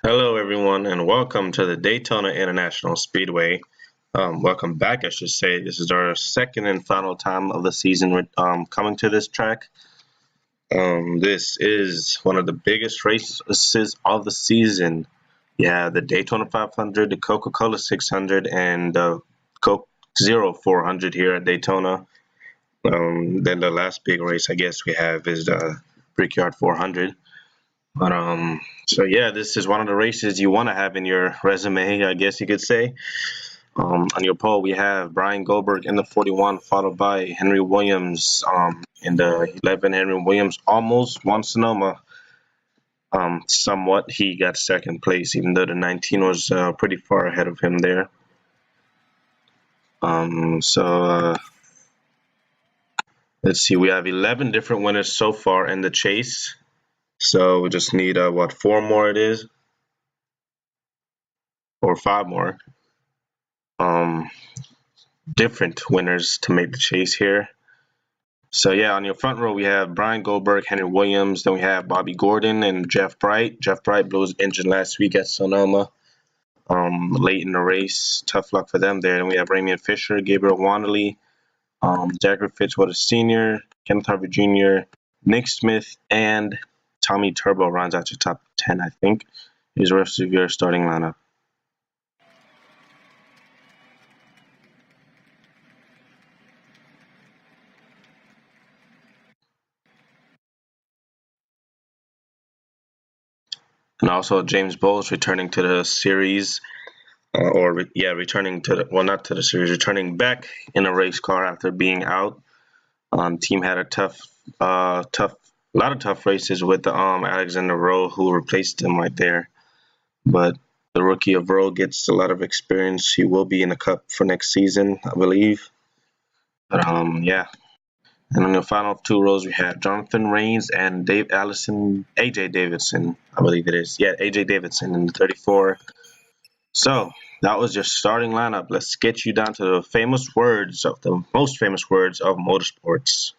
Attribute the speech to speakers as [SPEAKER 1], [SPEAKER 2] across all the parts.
[SPEAKER 1] Hello, everyone, and welcome to the Daytona International Speedway. Welcome back, I should say. This is our second and final time of the season coming to this track. This is one of the biggest races of the season. Yeah, the Daytona 500, the Coca-Cola 600, and the Coke Zero 400 here at Daytona. Then the last big race, I guess, we have is the Brickyard 400. But so yeah, this is one of the races you want to have in your resume, I guess you could say. On your pole, we have Brian Goldberg in the 41, followed by Henry Williams in the 11. Henry Williams almost won Sonoma. Somewhat, he got second place, even though the 19 was pretty far ahead of him there. Let's see, we have 11 different winners so far in the chase. So we just need, four more it is? Or five more. Different winners to make the chase here. So yeah, on your front row we have Brian Goldberg, Henry Williams, then we have Bobby Gordon and Jeff Bright. Jeff Bright blew his engine last week at Sonoma. Late in the race, tough luck for them there. Then we have Ramian Fisher, Gabriel Wanderley, Jagger Fitzwater Sr., Kenneth Harvey Jr., Nick Smith, and Tommy Turbo rounds out your top 10, I think. Here's the rest of your starting lineup. And also James Bowles returning to the series, returning back in a race car after being out. Team had a lot of tough races with Alexander Rowe, who replaced him right there. But the rookie of Rowe gets a lot of experience. He will be in the Cup for next season, I believe. But yeah. And on the final two rows, we have Jonathan Rains and AJ Davidson, I believe it is. Yeah, AJ Davidson in the 34. So that was your starting lineup. Let's get you down to the most famous words of motorsports.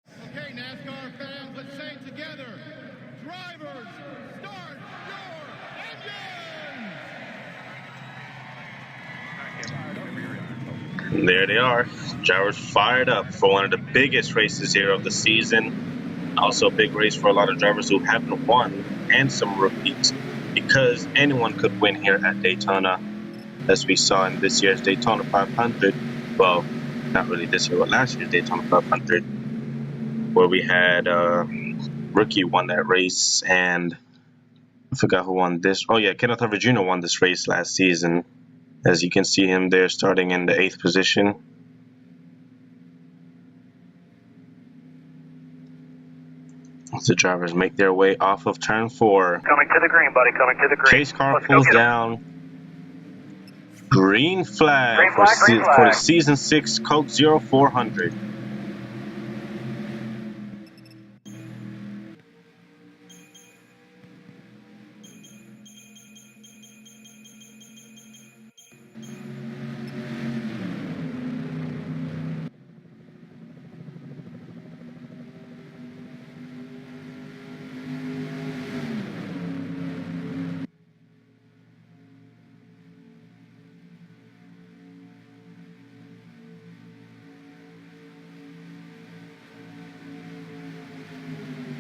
[SPEAKER 2] Okay, NASCAR fans, let's say it together. Drivers, start your engines!
[SPEAKER 1] And there they are. Drivers fired up for one of the biggest races here of the season. Also a big race for a lot of drivers who haven't won, and some rookies, because anyone could win here at Daytona, as we saw in this year's Daytona 500. Well, not really this year, but last year's Daytona 500, where we had rookie won that race, and I forgot who won this. Oh yeah, Kenneth Harvey Jr. won this race last season. As you can see him there starting in the 8th position. As the drivers make their way off of turn 4.
[SPEAKER 3] Coming to the green, buddy, coming to the green.
[SPEAKER 1] Chase car pulls down. Green flag, for the Season 6 Coke 0400.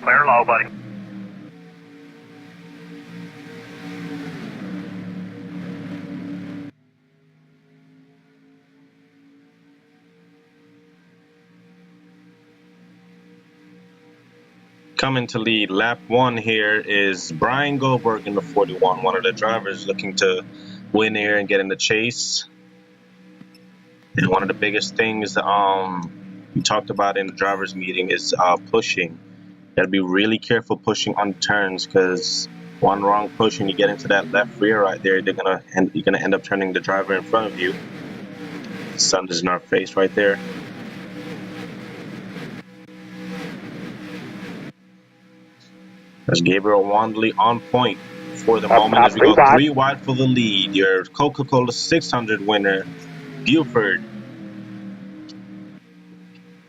[SPEAKER 3] Clear low, buddy.
[SPEAKER 1] Coming to lead lap 1 here is Brian Goldberg in the 41, one of the drivers looking to win here and get in the chase. And one of the biggest things we talked about in the drivers meeting is pushing. You gotta be really careful pushing on turns, because one wrong push and you get into that left rear right there, you're gonna end up turning the driver in front of you. The sun is in our face right there. There's Gabriel Wanderley on point for the moment as we go 3 wide for the lead. Your Coca-Cola 600 winner, Buford.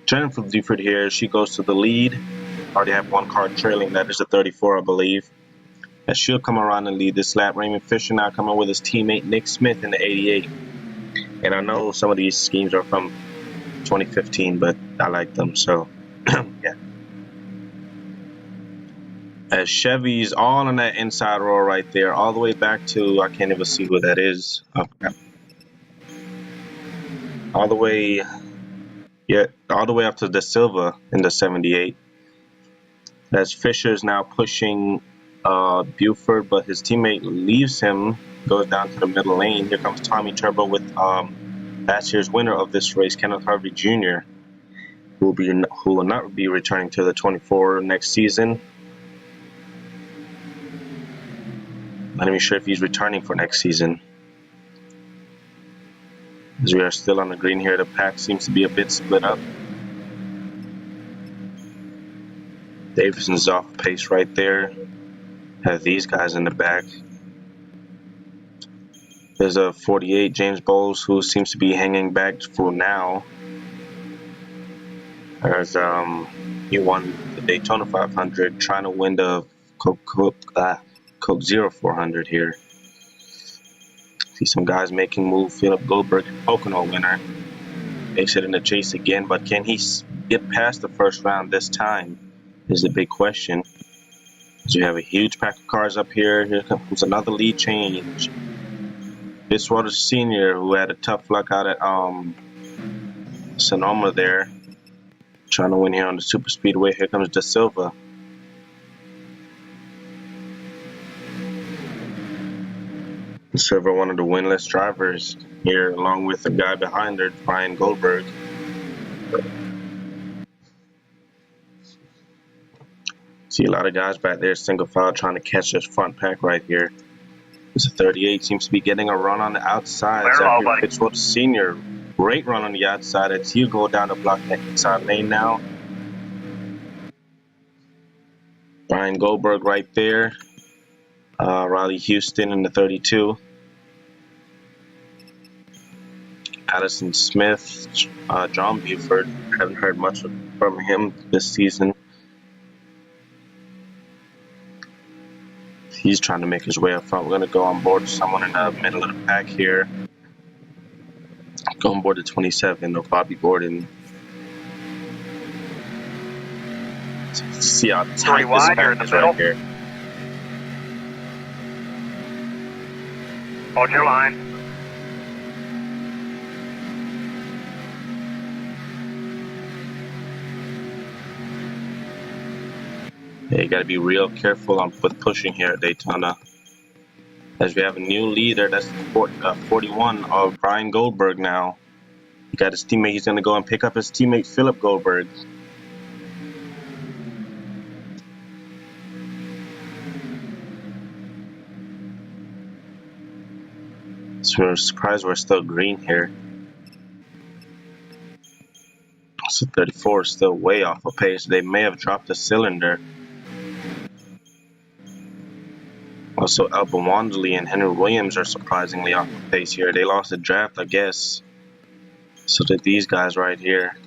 [SPEAKER 1] Jennifer Buford here, she goes to the lead. Already have one car trailing, that is the 34, I believe. That should come around and lead this lap. Raymond Fisher now coming with his teammate Nick Smith in the 88. And I know some of these schemes are from 2015, but I like them, so yeah. As Chevy's all on that inside row right there, all the way back to, I can't even see who that is. Okay. All the way up to De Silva in the 78. As Fisher's now pushing Buford, but his teammate leaves him, goes down to the middle lane. Here comes Tommy Turbo with last year's winner of this race, Kenneth Harvey Jr., who will not be returning to the 24 next season. Not even sure if he's returning for next season. As we are still on the green here, the pack seems to be a bit split up. Davidson's off pace right there. Have these guys in the back. There's a 48, James Bowles, who seems to be hanging back for now. There's he won the Daytona 500, trying to win the Coke Zero 400 here. See some guys making move. Philip Goldberg, Pocono winner, makes it in the chase again, but can he get past the first round this time is the big question. So we have a huge pack of cars up here. Here comes another lead change. Fitzwater Sr., who had a tough luck out at Sonoma there, trying to win here on the super speedway. Here comes De Silva. De Silva, one of the winless drivers here, along with the guy behind her, Brian Goldberg. See a lot of guys back there, single file, trying to catch this front pack right here. This 38 seems to be getting a run on the outside. Fitzwater Sr., great run on the outside as he'll go down to block that inside lane now. Brian Goldberg right there. Riley Houston in the 32. Addison Smith, John Buford. Haven't heard much from him this season. He's trying to make his way up front. We're going to go on board someone in the middle of the pack here. Go on board to 27 of Bobby Gordon. See how tight this pack is right here.
[SPEAKER 3] Hold your line.
[SPEAKER 1] Yeah, you got to be real careful with pushing here at Daytona. As we have a new leader, that's 41 of Brian Goldberg now. He got his teammate. He's going to go and pick up his teammate Philip Goldberg. So we're surprised we're still green here. So 34 is still way off of pace. They may have dropped a cylinder. Also, Alba Wanderley and Henry Williams are surprisingly off of pace here. They lost the draft, I guess. So did these guys right here.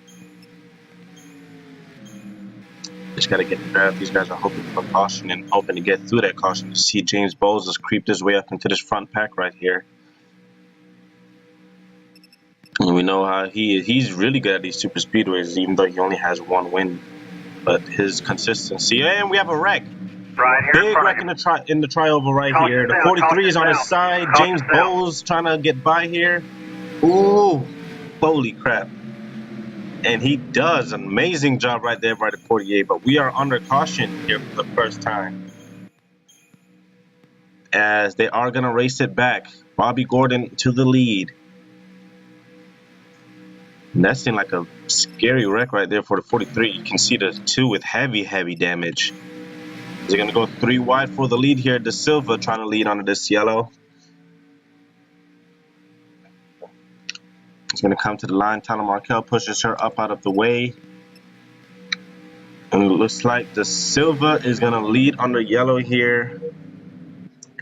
[SPEAKER 1] Just got to get the draft. These guys are hoping for caution and hoping to get through that caution. To see James Bowles has creeped his way up into this front pack right here. And we know how he is. He's really good at these super speedways, even though he only has one win. But his consistency. And we have a wreck.
[SPEAKER 3] Right here.
[SPEAKER 1] Big wreck in the trioval right here. The 43 is on his side. James Bowles trying to get by here. Ooh, holy crap. And he does an amazing job right there by the 48. But we are under caution here for the first time, as they are going to race it back. Bobby Gordon to the lead. And that seemed like a scary wreck right there for the 43. You can see the two with heavy damage. They're going to go 3 wide for the lead here. De Silva trying to lead onto this yellow. He's going to come to the line. Tyler Markell pushes her up out of the way. And it looks like De Silva is going to lead under yellow here,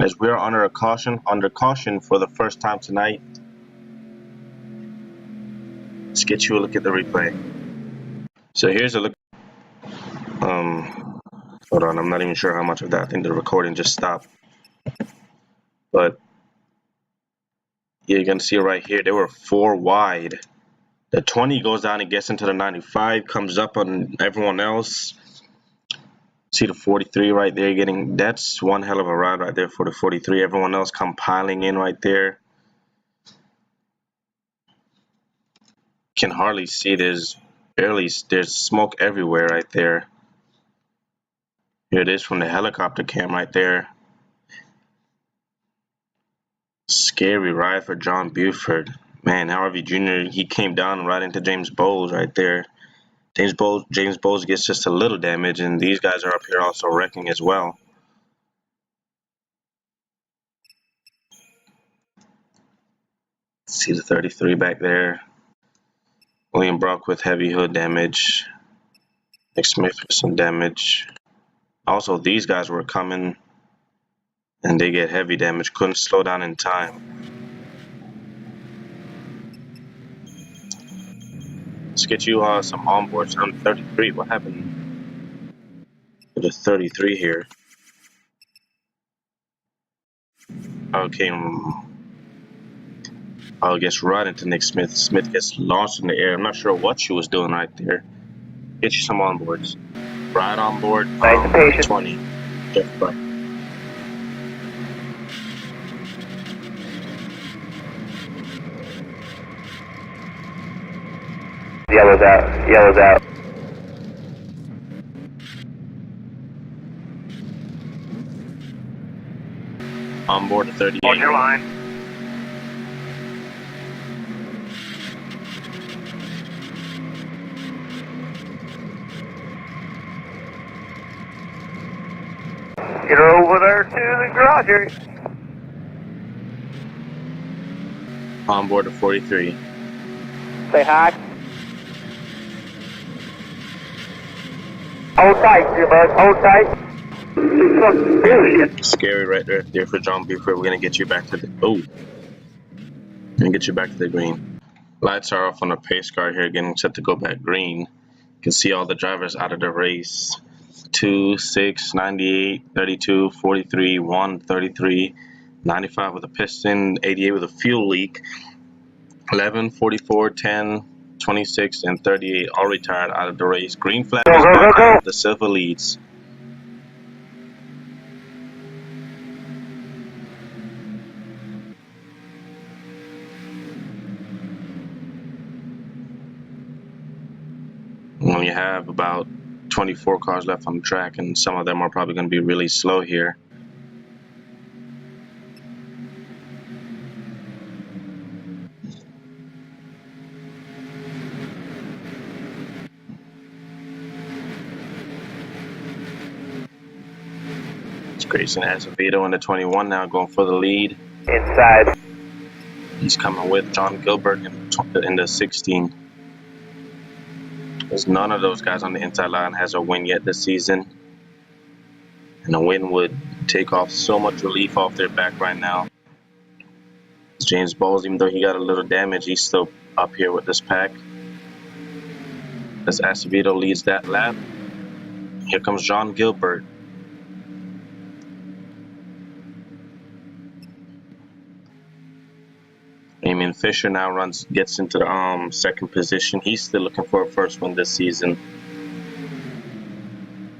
[SPEAKER 1] as we're under caution for the first time tonight. Let's get you a look at the replay. So here's a look. Hold on, I'm not even sure how much of that. I think the recording just stopped. But you're going to see right here, they were 4 wide. The 20 goes down and gets into the 95, comes up on everyone else. See the 43 right there getting, that's one hell of a ride right there for the 43. Everyone else come piling in right there. Can hardly see, there's smoke everywhere right there. Here it is from the helicopter cam right there. Scary ride for John Buford. Man, Harvey Jr., he came down right into James Bowles right there. James Bowles gets just a little damage, and these guys are up here also wrecking as well. See the 33 back there. William Brock with heavy hood damage. Nick Smith with some damage. Also, these guys were coming, and they get heavy damage. Couldn't slow down in time. Let's get you some onboards on 33. What happened to the 33 here? Okay, I guess right into Nick Smith. Smith gets launched in the air. I'm not sure what she was doing right there. Get you some onboards. Right on board. 20. Jeff Buck.
[SPEAKER 3] Yellow's out. Yellow's out.
[SPEAKER 1] On board the 38.
[SPEAKER 3] On your line. Get her over there to the garage area.
[SPEAKER 1] On board the 43.
[SPEAKER 3] Say hi. Hold tight, dear bud. Hold tight.
[SPEAKER 1] Scary right there for John Buford. We're gonna get you back to the gonna get you back to the green. Lights are off on the pace car here, getting set to go back green. You can see all the drivers out of the race. 2, 6, 98, 32, 43, 1, 33, 95 with a piston, 88 with a fuel leak, 11, 44, 10, 26, and 38 all retired out of the race. Green flag is back out. The silver leads. When you have about 24 cars left on the track, and some of them are probably going to be really slow here. It's Grayson Azevedo in the 21 now, going for the lead.
[SPEAKER 3] Inside.
[SPEAKER 1] He's coming with John Gilbert in the 16. There's none of those guys on the inside line has a win yet this season. And a win would take off so much relief off their back right now. James Bowles, even though he got a little damage, he's still up here with this pack. As Acevedo leads that lap. Here comes John Gilbert. Damien Fisher now gets into the second position. He's still looking for a first win this season.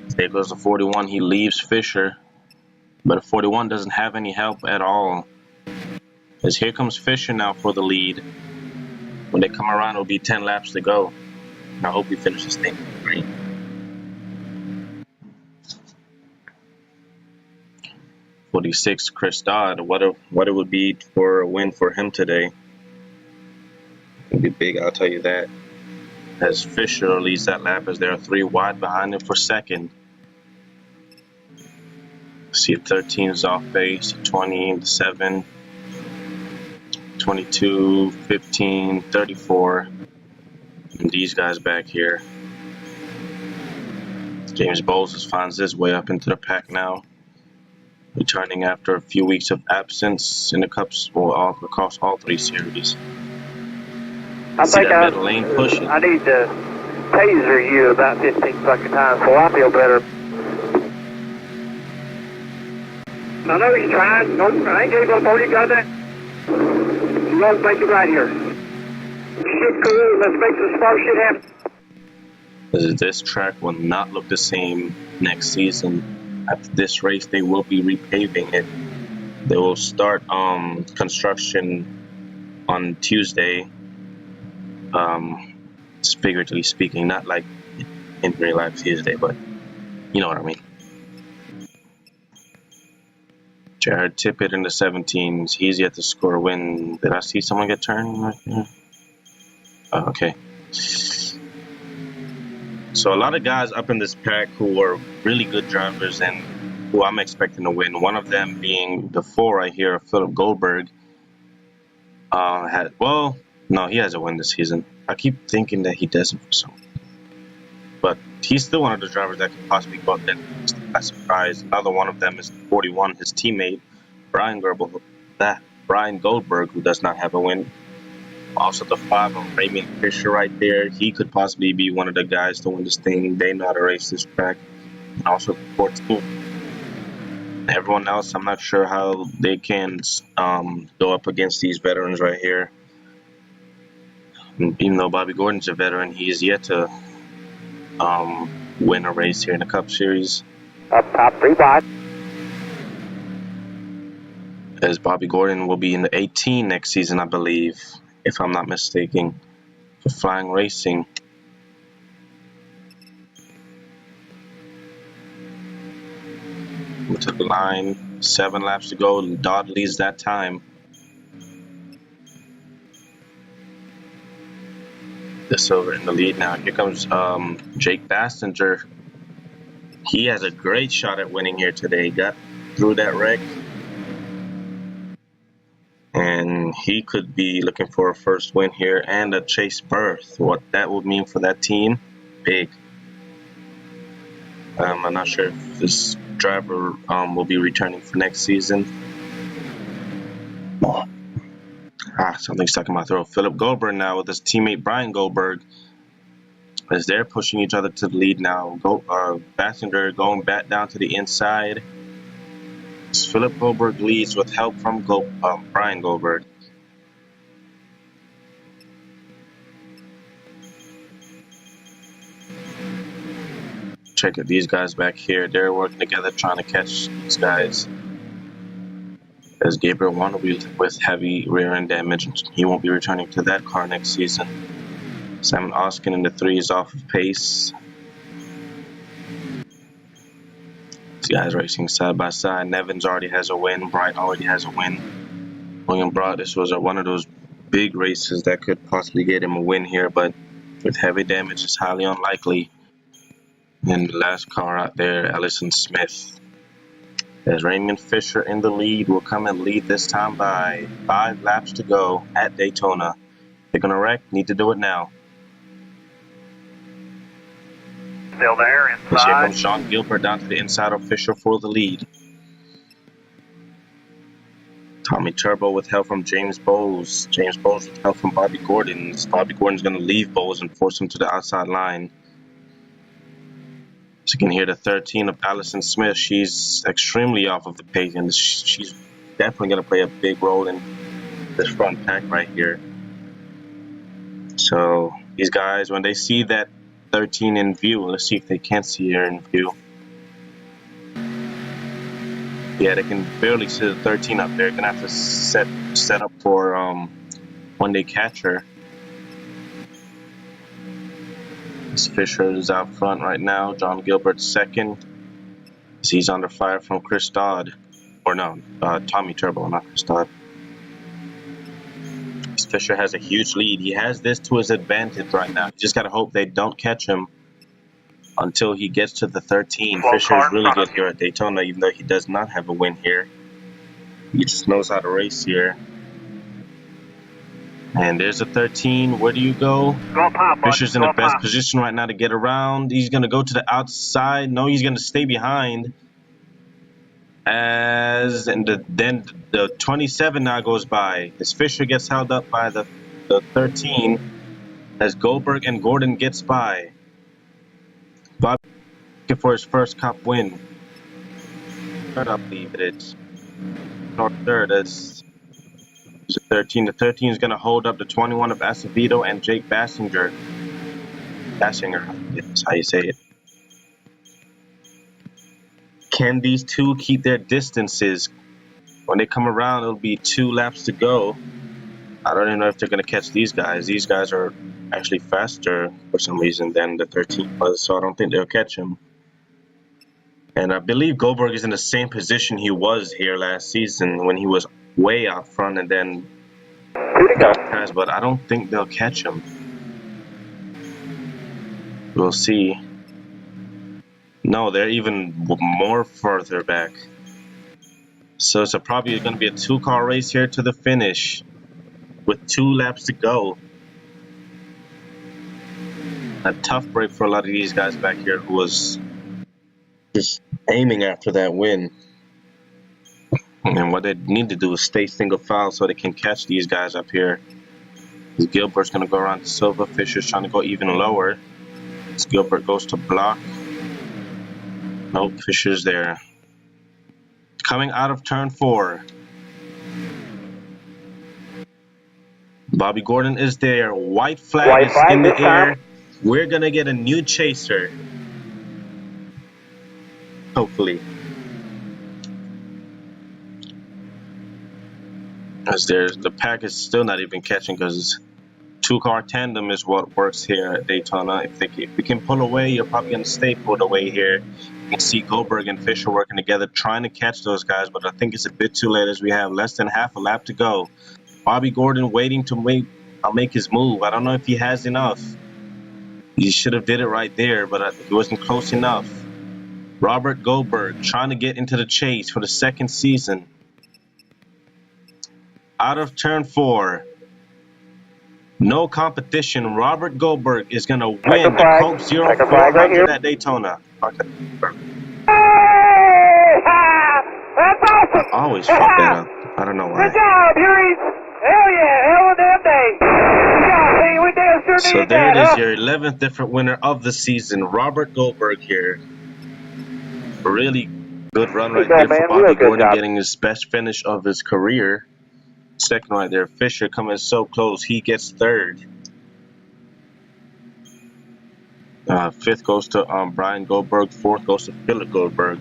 [SPEAKER 1] There goes the 41. He leaves Fisher, but the 41 doesn't have any help at all. As here comes Fisher now for the lead. When they come around, it'll be 10 laps to go. I hope he finishes thing green. '46, Chris Dodd. What it would be for a win for him today. It would be big, I'll tell you that. As Fisher leads that lap, as there are 3 wide behind him for second. See, 13 is off base, 20, 7, 22, 15, 34. And these guys back here. James Bowles finds his way up into the pack now. Returning after a few weeks of absence in the Cups across all 3 series.
[SPEAKER 3] I think
[SPEAKER 1] that middle lane pushing.
[SPEAKER 3] I need to taser you about 15 fucking times so I feel better. I know he's trying. Nope, I ain't gave up on you. Got that? You won't make it right here. Shit cool. Let's make some smart shit happen.
[SPEAKER 1] This track will not look the same next season. After this race, they will be repaving it. They will start construction on Tuesday. Figuratively speaking, not like in real life Tuesday, but you know what I mean. Jared Tippett in the 17s. He's yet to score a win. Did I see someone get turned right there? Oh, okay. So a lot of guys up in this pack who are really good drivers and who I'm expecting to win. One of them being the 4 right here, Philip Goldberg. No, he hasn't won this season. I keep thinking that he doesn't for some reason. But he's still one of the drivers that could possibly go up there by surprise. Another one of them is 41, his teammate, Brian Goldberg, who does not have a win. Also the 5 of Raymond Fisher right there. He could possibly be one of the guys to win this thing. They know how to race this track. And also 14. Everyone else, I'm not sure how they can go up against these veterans right here. Even though Bobby Gordon's a veteran, he is yet to win a race here in the Cup Series.
[SPEAKER 3] Up top, 3 wide.
[SPEAKER 1] As Bobby Gordon will be in the 18 next season, I believe, if I'm not mistaken, for Flying Racing. To the line, 7 laps to go. Dodd leads that time. The silver in the lead now. Here comes Jake Bastinger. He has a great shot at winning here today. Got through that wreck. And he could be looking for a first win here and a chase berth. What that would mean for that team, big. I'm not sure if this driver will be returning for next season. Something stuck in my throat. Philip Goldberg now with his teammate Brian Goldberg, as they're pushing each other to the lead now. Bassinger going back down to the inside. Philip Goldberg leads with help from Brian Goldberg. Check it, these guys back here, they're working together trying to catch these guys. As Gabriel Wanderby with heavy rear end damage, he won't be returning to that car next season. Simon Oskin in the 3 is off of pace. These guys racing side by side. Nevins already has a win. Bright already has a win. William Broad, this was one of those big races that could possibly get him a win here, but with heavy damage, it's highly unlikely. And the last car out there, Ellison Smith. As Raymond Fisher in the lead will come and lead this time by 5 laps to go at Daytona. They're going to wreck, need to do it now.
[SPEAKER 3] Still there, inside.
[SPEAKER 1] Here comes Sean Gilbert down to the inside of Fisher for the lead. Tommy Turbo with help from James Bowles. James Bowles with help from Bobby Gordon. Bobby Gordon's going to leave Bowles and force him to the outside line. So you can hear the 13 of Allison Smith. She's extremely off of the pace, and she's definitely going to play a big role in this front pack right here. So these guys, when they see that 13 in view, let's see if they can't see her in view. Yeah, they can barely see the 13 up there. They're going to have to set up for when they catch her. Fisher is out front right now. John Gilbert second. He's under fire from Chris Dodd. Or no, Tommy Turbo, not Chris Dodd. Fisher has a huge lead. He has this to his advantage right now. You just got to hope they don't catch him until he gets to the 13. Fisher is really good here at Daytona, even though he does not have a win here. He just knows how to race here. And there's a 13. Where do you go? Fisher's in the best position right now to get around. He's going to go to the outside. No, he's going to stay behind. Then the 27 now goes by. As Fisher gets held up by the 13. As Goldberg and Gordon gets by. Bob looking for his first Cup win. I believe it is. Or third. That's 13. The 13 is going to hold up the 21 of Acevedo and Jake Bassinger. Bassinger, that's how you say it. Can these two keep their distances? When they come around, it'll be 2 laps to go. I don't even know if they're going to catch these guys. These guys are actually faster for some reason than the 13 was, so I don't think they'll catch him. And I believe Goldberg is in the same position he was here last season when he was way out front and then guys, but I don't think they'll catch him. We'll see. No, they're even more further back. So it's probably going to be a 2-car race here to the finish with 2 laps to go. A tough break for a lot of these guys back here who was just aiming after that win. And what they need to do is stay single file so they can catch these guys up here. Gilbert's going to go around to Silva. Fisher's trying to go even lower. As Gilbert goes to block. Nope, Fisher's there. Coming out of turn 4. Bobby Gordon is there. White flag is in the air. We're going to get a new chaser. Hopefully. As the pack is still not even catching because 2-car tandem is what works here at Daytona. If we can pull away, you're probably going to stay pulled away here. You can see Goldberg and Fisher working together trying to catch those guys, but I think it's a bit too late as we have less than half a lap to go. Bobby Gordon waiting to make his move. I don't know if he has enough. He should have did it right there, but he wasn't close enough. Robert Goldberg trying to get into the chase for the 2nd season. Out of turn 4. No competition. Robert Goldberg is going to win the Coke 0400 at Daytona. Okay.
[SPEAKER 3] That's awesome!
[SPEAKER 1] I always fuck that up. I don't know why.
[SPEAKER 3] Good job, Huries! Hell yeah! Hell of a damn day! Good job, hey, we damn sure
[SPEAKER 1] So
[SPEAKER 3] needed
[SPEAKER 1] there
[SPEAKER 3] that,
[SPEAKER 1] it is,
[SPEAKER 3] huh?
[SPEAKER 1] your 11th different winner of the season, Robert Goldberg here. Really good run right there for Bobby Gordon, getting his best finish of his career. 2nd right there. Fisher coming so close. He gets 3rd. 5th goes to Brian Goldberg. 4th goes to Philip Goldberg.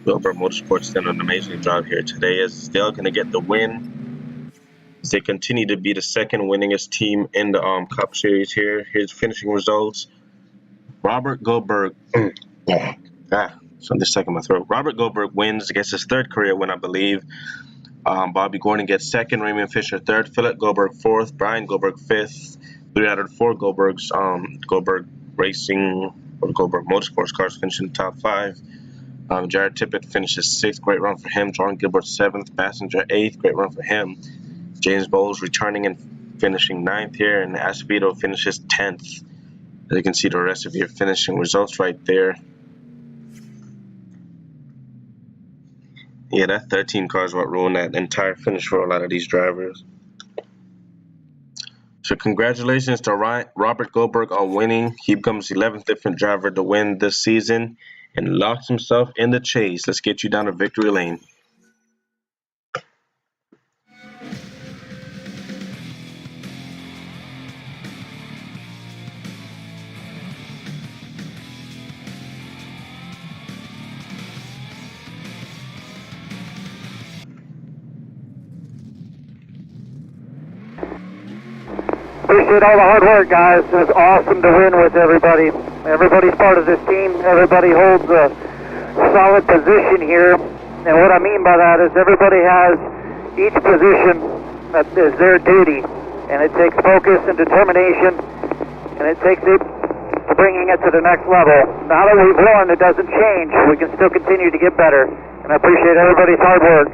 [SPEAKER 1] Goldberg Motorsports done an amazing job here today as they're going to get the win. As they continue to be the 2nd winningest team in the Cup Series here. Here's finishing results. Robert Goldberg. Something stuck in my throat. Robert Goldberg wins, gets his 3rd career win, I believe. Bobby Gordon gets 2nd. Raymond Fisher 3rd. Philip Goldberg 4th. Brian Goldberg 5th. 3 out of 4 Goldbergs. Goldberg Racing or Goldberg Motorsports cars finishing the top 5. Jared Tippett finishes 6th. Great run for him. John Gilbert 7th. Bassinger 8th. Great run for him. James Bowles returning and finishing 9th here. And Acevedo finishes 10th. As you can see the rest of your finishing results right there. Yeah, that 13 car is what ruined that entire finish for a lot of these drivers. So congratulations to Robert Goldberg on winning. He becomes the 11th different driver to win this season and locks himself in the chase. Let's get you down to victory lane.
[SPEAKER 3] Appreciate all the hard work, guys. It was awesome to win with everybody. Everybody's part of this team. Everybody holds a solid position here. And what I mean by that is everybody has each position that is their duty. And it takes focus and determination. And it takes it to bringing it to the next level. Now that we've won, it doesn't change. We can still continue to get better. And I appreciate everybody's hard work.